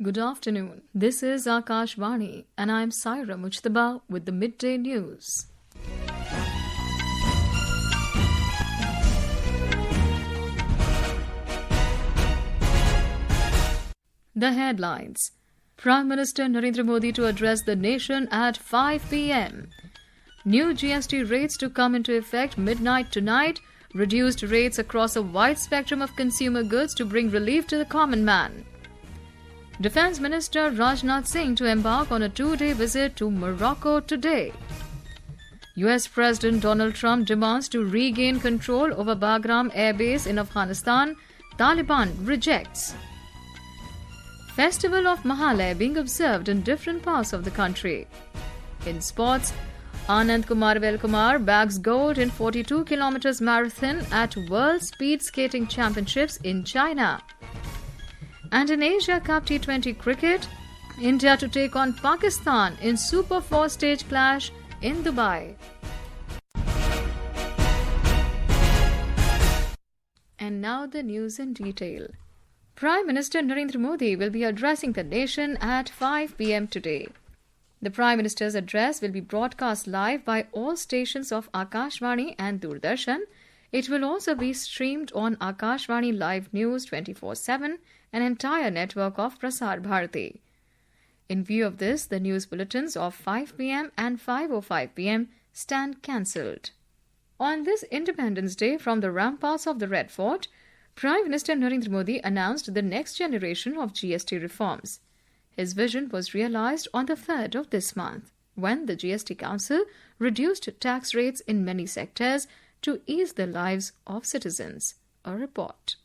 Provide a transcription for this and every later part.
Good afternoon. This is Akashvani and I am Saira Mujtaba with the Midday News. The headlines. Prime Minister Narendra Modi to address the nation at 5 p.m. New GST rates to come into effect midnight tonight. Reduced rates across a wide spectrum of consumer goods to bring relief to the common man. Defence Minister Rajnath Singh to embark on a 2-day visit to Morocco today. US President Donald Trump demands to regain control over Bagram Air Base in Afghanistan. Taliban rejects. Festival of Mahalaya being observed in different parts of the country. In sports, Anand Kumar Velkumar bags gold in 42 km marathon at World Speed Skating Championships in China. And in Asia Cup T20 Cricket, India to take on Pakistan in Super 4 stage clash in Dubai. And now the news in detail. Prime Minister Narendra Modi will be addressing the nation at 5 p.m. today. The Prime Minister's address will be broadcast live by all stations of Akashvani and Doordarshan. It will also be streamed on Akashvani Live News 24/7, an entire network of Prasar Bharati. In view of this, the news bulletins of 5 p.m. and 5:05 p.m. stand cancelled. On this Independence Day from the ramparts of the Red Fort, Prime Minister Narendra Modi announced the next generation of GST reforms. His vision was realized on the 3rd of this month, when the GST Council reduced tax rates in many sectors to ease the lives of citizens. A report.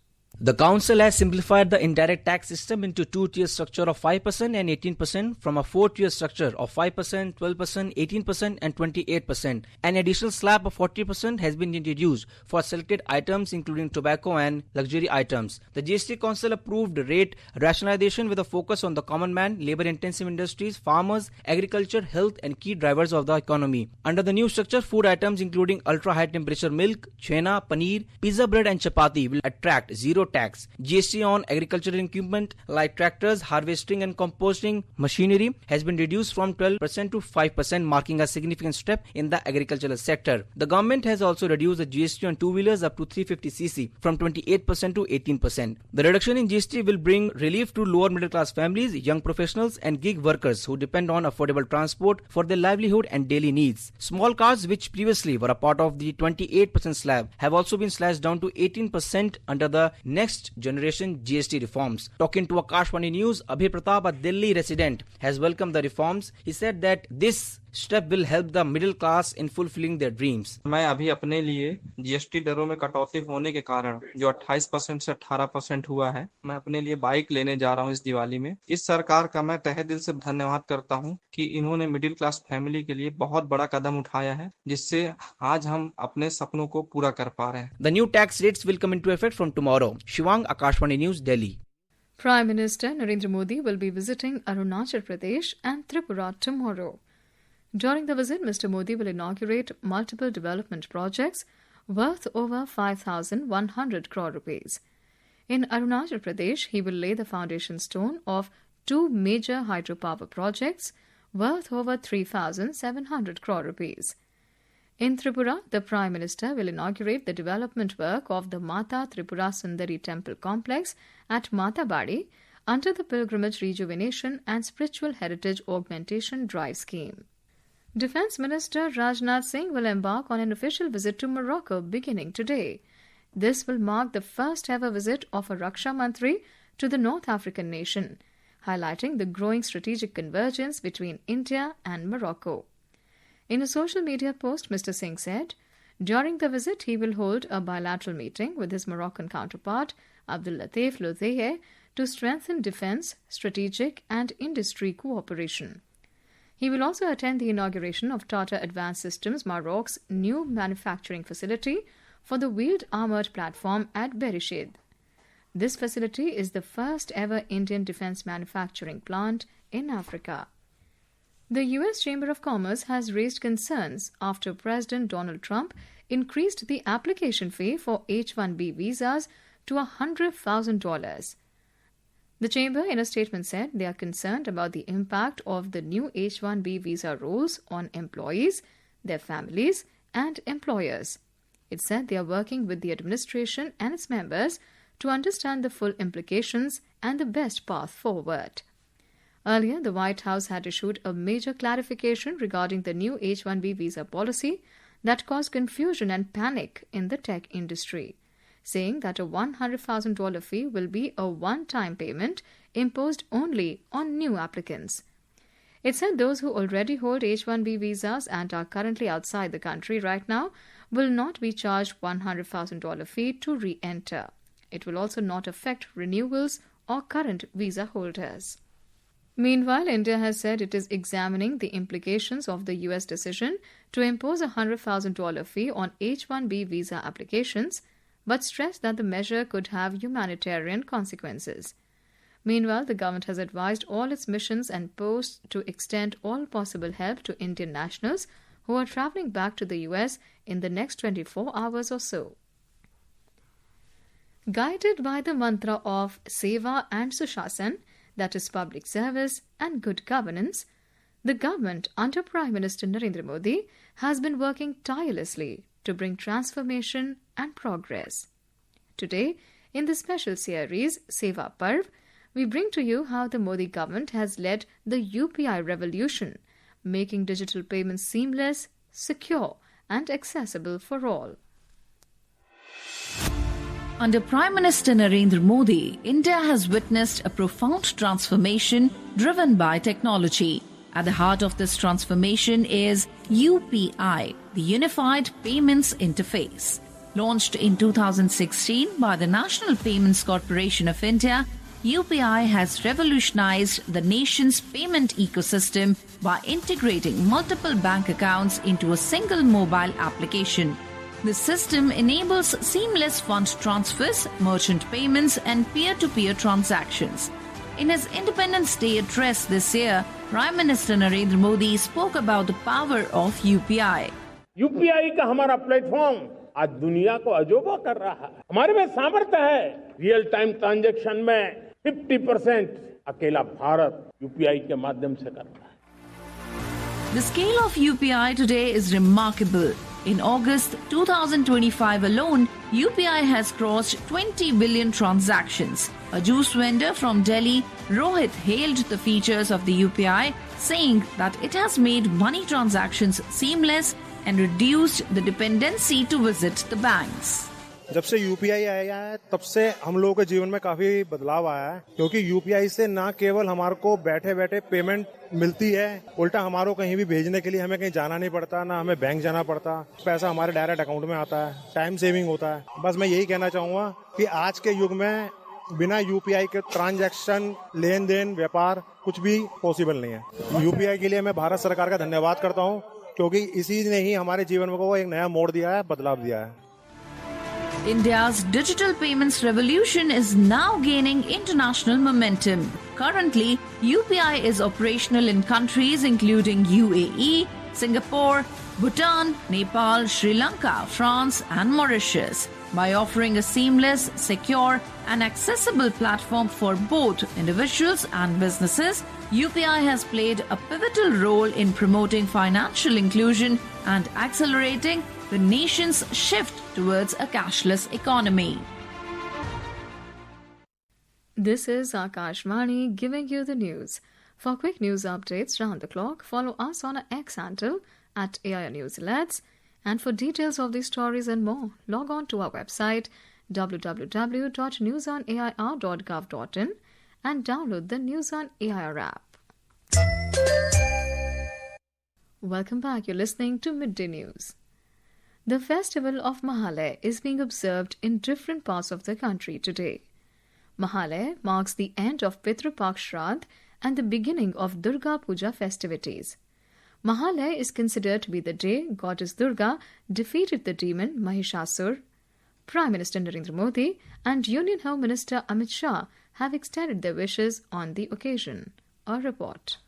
The Council has simplified the indirect tax system into two-tier structure of 5% and 18% from a four-tier structure of 5%, 12%, 18% and 28%. An additional slab of 40% has been introduced for selected items including tobacco and luxury items. The GST Council approved rate rationalization with a focus on the common man, labor-intensive industries, farmers, agriculture, health and key drivers of the economy. Under the new structure, food items including ultra-high temperature milk, chhena, paneer, pizza bread and chapati will attract zero tax. GST on agricultural equipment like tractors, harvesting and composting machinery has been reduced from 12% to 5%, marking a significant step in the agricultural sector. The government has also reduced the GST on two-wheelers up to 350cc from 28% to 18%. The reduction in GST will bring relief to lower middle-class families, young professionals and gig workers who depend on affordable transport for their livelihood and daily needs. Small cars, which previously were a part of the 28% slab, have also been slashed down to 18% under the next generation GST reforms. Talking to Akashvani News, Abhi Pratap, a Delhi resident, has welcomed the reforms. He said that this step will help the middle class in fulfilling their dreams. मैं अभी अपने लिए GST दरों में कटौती होने के कारण जो 28% से 18% हुआ है, मैं अपने लिए बाइक लेने जा रहा हूं इस दिवाली में। इस सरकार का मैं तहे दिल से धन्यवाद करता हूं कि इन्होंने मिडिल क्लास फैमिली के लिए बहुत बड़ा कदम उठाया है, जिससे आज हम अपने सपनों को पूरा कर पा रहे हैं। The new tax rates will come into effect from tomorrow. Shivang, Akashvani News, Delhi. Prime Minister Narendra Modi will be visiting Arunachal Pradesh and Tripura tomorrow. During the visit, Mr. Modi will inaugurate multiple development projects worth over 5,100 crore rupees. In Arunachal Pradesh, he will lay the foundation stone of two major hydropower projects worth over 3,700 crore rupees. In Tripura, the Prime Minister will inaugurate the development work of the Mata Tripura Sundari Temple Complex at Matabadi under the Pilgrimage Rejuvenation and Spiritual Heritage Augmentation Drive Scheme. Defence Minister Rajnath Singh will embark on an official visit to Morocco beginning today. This will mark the first ever visit of a Raksha Mantri to the North African nation, highlighting the growing strategic convergence between India and Morocco. In a social media post, Mr. Singh said, during the visit he will hold a bilateral meeting with his Moroccan counterpart, Abdul Latif Lodheye, to strengthen defence, strategic and industry cooperation. He will also attend the inauguration of Tata Advanced Systems Morocco's new manufacturing facility for the wheeled armoured platform at Berishid. This facility is the first ever Indian defence manufacturing plant in Africa. The U.S. Chamber of Commerce has raised concerns after President Donald Trump increased the application fee for H-1B visas to $100,000. The Chamber, in a statement, said they are concerned about the impact of the new H-1B visa rules on employees, their families, and employers. It said they are working with the administration and its members to understand the full implications and the best path forward. Earlier, the White House had issued a major clarification regarding the new H-1B visa policy that caused confusion and panic in the tech industry, saying that a $100,000 fee will be a one-time payment imposed only on new applicants. It said those who already hold H-1B visas and are currently outside the country right now will not be charged $100,000 fee to re-enter. It will also not affect renewals or current visa holders. Meanwhile, India has said it is examining the implications of the US decision to impose a $100,000 fee on H-1B visa applications, but stressed that the measure could have humanitarian consequences. Meanwhile, the government has advised all its missions and posts to extend all possible help to Indian nationals who are travelling back to the US in the next 24 hours or so. Guided by the mantra of Seva and Sushasan, that is public service and good governance, the government under Prime Minister Narendra Modi has been working tirelessly to bring transformation and progress. Today, in the special series Seva Parv, we bring to you how the Modi government has led the UPI revolution, making digital payments seamless, secure and accessible for all. Under Prime Minister Narendra Modi, India has witnessed a profound transformation driven by technology. At the heart of this transformation is UPI, the Unified Payments Interface. Launched in 2016 by the National Payments Corporation of India, UPI has revolutionized the nation's payment ecosystem by integrating multiple bank accounts into a single mobile application. The system enables seamless fund transfers, merchant payments, and peer-to-peer transactions. In his Independence Day address this year, Prime Minister Narendra Modi spoke about the power of UPI. UPI का हमारा platform आज दुनिया को अजोबा कर रहा है. हमारे में सामर्थ्य है. रियल टाइम ट्रांजैक्शन में 50% अकेला भारत UPI के माध्यम से कर रहा है. The scale of UPI today is remarkable. In August 2025 alone, UPI has crossed 20 billion transactions. A juice vendor from Delhi, Rohit, hailed the features of the UPI, saying that it has made money transactions seamless and reduced the dependency to visit the banks. जब से UPI आया है तब से हम लोगों के जीवन में काफी बदलाव आया है, क्योंकि यूपीआई से ना केवल हमारे को बैठे बैठे पेमेंट मिलती है, उल्टा हमारे को कहीं भी भेजने के लिए हमें कहीं जाना नहीं पड़ता, ना हमें बैंक जाना पड़ता, पैसा हमारे डायरेक्ट अकाउंट में आता है, टाइम सेविंग होता है. बस मैं यही कहना चाहूंगा कि आज के युग में बिना यूपीआई के ट्रांजैक्शन, लेन देन, व्यापार कुछ भी पॉसिबल नहीं है. यूपीआई के लिए मैं भारत सरकार का धन्यवाद करता हूँ, क्योंकि इसी ने ही हमारे जीवन को एक नया मोड़ दिया है, बदलाव दिया है. India's digital payments revolution is now gaining international momentum. Currently, UPI is operational in countries including UAE, Singapore, Bhutan, Nepal, Sri Lanka, France, and Mauritius. By offering a seamless, secure, and accessible platform for both individuals and businesses, UPI has played a pivotal role in promoting financial inclusion and accelerating the nation's shift towards a cashless economy. This is Akashvani giving you the news. For quick news updates round the clock, follow us on our X handle at AIR News Alerts. And for details of these stories and more, log on to our website www.newsonair.gov.in and download the News on AIR app. Welcome back. You're listening to Midday News. The festival of Mahalaya is being observed in different parts of the country today. Mahalaya marks the end of Pitru Pak Shraddh and the beginning of Durga Puja festivities. Mahalaya is considered to be the day goddess Durga defeated the demon Mahishasur. Prime Minister Narendra Modi and Union Home Minister Amit Shah have extended their wishes on the occasion. A report.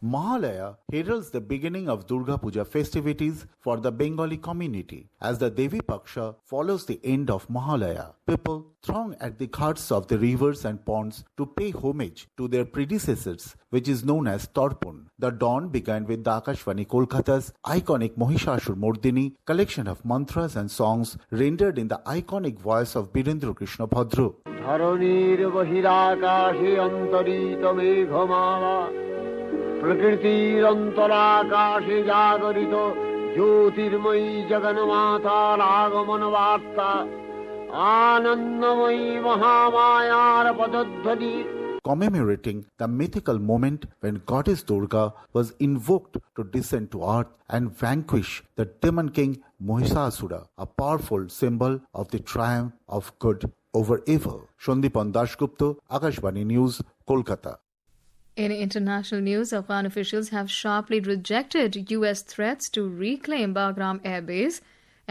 Mahalaya heralds the beginning of Durga Puja festivities for the Bengali community. As the Devi Paksha follows the end of Mahalaya, people throng at the ghats of the rivers and ponds to pay homage to their predecessors, which is known as Torpon. The dawn began with the Akashvani Kolkata's iconic Mohishashur Mordini collection of mantras and songs rendered in the iconic voice of Birendra Krishna Bhadra. ধরণীর বহিরাকাশে অন্তরিত মেঘমালা প্রকৃতির অন্তরাকাশে জাগরিত জ্যোতির্ময়ী জগন্মাতার আগমন বার্তা আনন্দময়ী মহামায়ার পদধ্বনি. Commemorating the mythical moment when Goddess Durga was invoked to descend to earth and vanquish the demon king Mohishasura, a powerful symbol of the triumph of good over evil. Shandipan Dashgupta, Akashvani News, Kolkata. In international news, Afghan officials have sharply rejected U.S. threats to reclaim Bagram Air Base,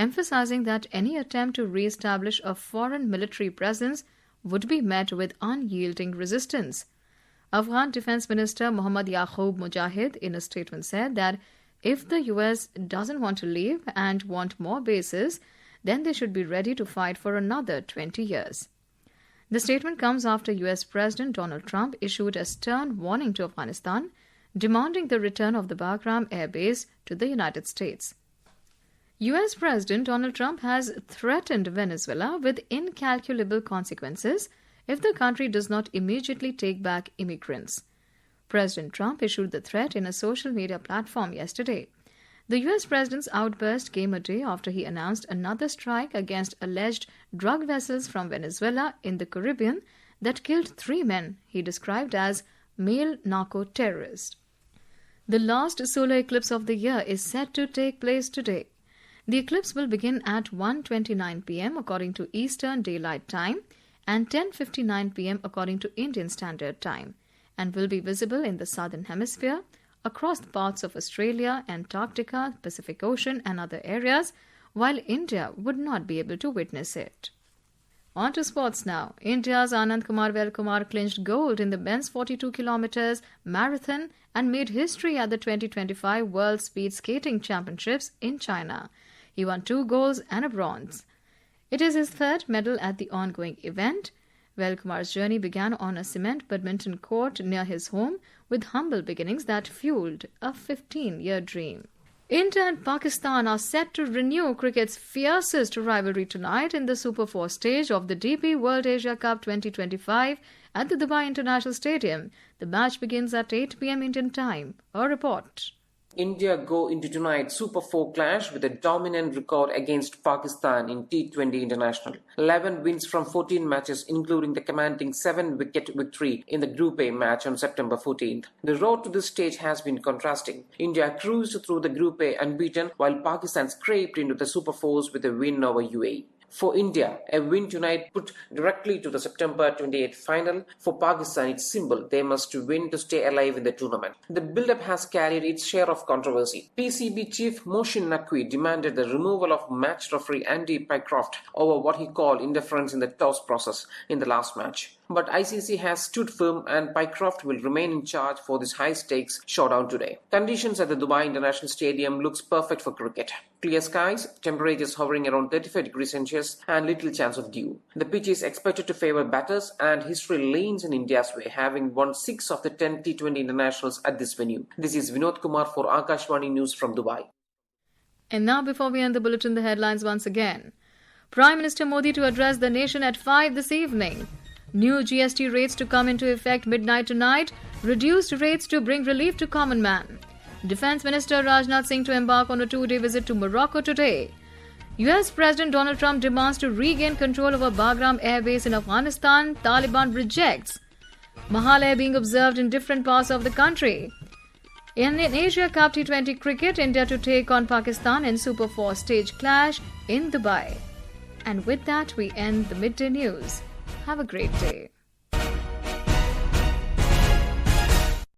emphasizing that any attempt to re-establish a foreign military presence would be met with unyielding resistance. Afghan Defense Minister Mohammad Yaqub Mujahid in a statement said that if the U.S. doesn't want to leave and want more bases, then they should be ready to fight for another 20 years. The statement comes after U.S. President Donald Trump issued a stern warning to Afghanistan, demanding the return of the Bagram Air Base to the United States. U.S. President Donald Trump has threatened Venezuela with incalculable consequences if the country does not immediately take back immigrants. President Trump issued the threat in a social media platform yesterday. The U.S. president's outburst came a day after he announced another strike against alleged drug vessels from Venezuela in the Caribbean that killed 3 men he described as male narco-terrorists. The last solar eclipse of the year is set to take place today. The eclipse will begin at 1:29 p.m. according to Eastern Daylight Time and 10:59 p.m. according to Indian Standard Time, and will be visible in the Southern Hemisphere, across parts of Australia, Antarctica, Pacific Ocean and other areas, while India would not be able to witness it. On to sports now. India's Anand Kumar Velkumar clinched gold in the men's 42 kilometers marathon and made history at the 2025 World Speed Skating Championships in China. He won 2 golds and a bronze. It is his 3rd medal at the ongoing event. Velkumar's journey began on a cement badminton court near his home with humble beginnings that fueled a 15-year dream. India and Pakistan are set to renew cricket's fiercest rivalry tonight in the Super 4 stage of the DP World Asia Cup 2025 at the Dubai International Stadium. The match begins at 8 p.m. Indian time. A report. India go into tonight's Super 4 clash with a dominant record against Pakistan in T20 International. 11 wins from 14 matches, including the commanding 7-wicket victory in the Group A match on September 14th. The road to this stage has been contrasting. India cruised through the Group A unbeaten, while Pakistan scraped into the Super 4s with a win over UAE. For India, a win tonight put directly to the September 28th final. For Pakistan, it's simple. They must win to stay alive in the tournament. The build-up has carried its share of controversy. PCB chief Mohsin Naqvi demanded the removal of match referee Andy Pycroft over what he called interference in the toss process in the last match. But ICC has stood firm and Pycroft will remain in charge for this high-stakes showdown today. Conditions at the Dubai International Stadium looks perfect for cricket. Clear skies, temperatures hovering around 35 degrees Celsius and little chance of dew. The pitch is expected to favour batters and history leans in India's way, having won 6 of the 10 T20 internationals at this venue. This is Vinod Kumar for Akashvani News from Dubai. And now before we end the bulletin, the headlines once again. Prime Minister Modi to address the nation at 5 this evening. New GST rates to come into effect midnight tonight. Reduced rates to bring relief to common man. Defense Minister Rajnath Singh to embark on a 2-day visit to Morocco today. US President Donald Trump demands to regain control over Bagram Air Base in Afghanistan. Taliban rejects. Mahalaya being observed in different parts of the country. In Asia Cup T20 Cricket, India to take on Pakistan in Super 4 stage clash in Dubai. And with that, we end the Midday News. Have a great day.